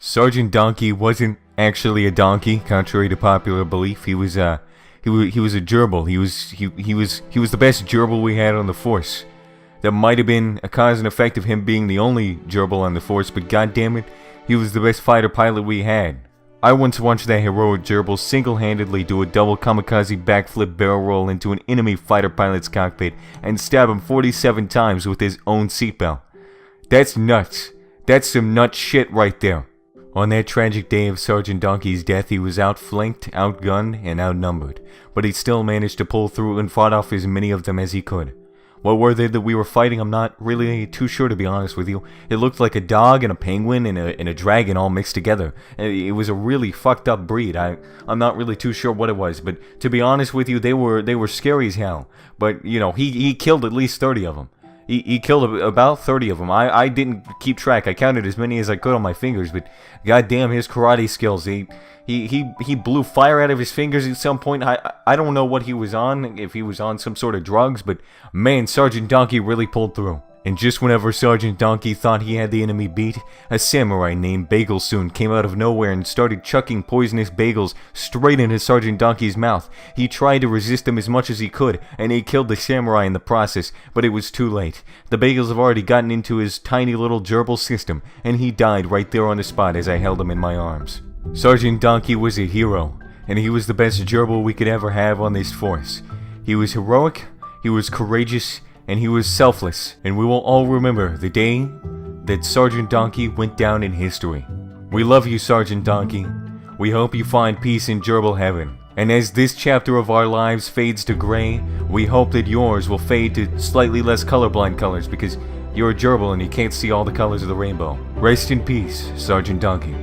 Sergeant Donkey wasn't actually a donkey, contrary to popular belief. He was a gerbil. He was the best gerbil we had on the force. That might have been a cause and effect of him being the only gerbil on the force, but goddammit, he was the best fighter pilot we had. I once watched that heroic gerbil single-handedly do a double kamikaze backflip barrel roll into an enemy fighter pilot's cockpit and stab him 47 times with his own seatbelt. That's nuts. That's some nut shit right there. On that tragic day of Sergeant Donkey's death, he was outflanked, outgunned, and outnumbered, but he still managed to pull through and fought off as many of them as he could. What were they that we were fighting? I'm not really too sure, to be honest with you. It looked like a dog and a penguin and a dragon all mixed together. It was a really fucked up breed. I'm not really too sure what it was, but to be honest with you, they were scary as hell. But, you know, he killed at least 30 of them. He killed about 30 of them. I didn't keep track. I counted as many as I could on my fingers, but goddamn his karate skills. He blew fire out of his fingers at some point. I don't know what he was on, if he was on some sort of drugs, but man, Sergeant Donkey really pulled through. And just whenever Sergeant Donkey thought he had the enemy beat, a samurai named Bagel Soon came out of nowhere and started chucking poisonous bagels straight into Sergeant Donkey's mouth. He tried to resist him as much as he could, and he killed the samurai in the process, but it was too late. The bagels have already gotten into his tiny little gerbil system, and he died right there on the spot as I held him in my arms. Sergeant Donkey was a hero, and he was the best gerbil we could ever have on this force. He was heroic, he was courageous, and he was selfless, and we will all remember the day that Sergeant Donkey went down in history. We love you, Sergeant Donkey. We hope you find peace in gerbil heaven. And as this chapter of our lives fades to gray, we hope that yours will fade to slightly less colorblind colors, because you're a gerbil and you can't see all the colors of the rainbow. Rest in peace, Sergeant Donkey.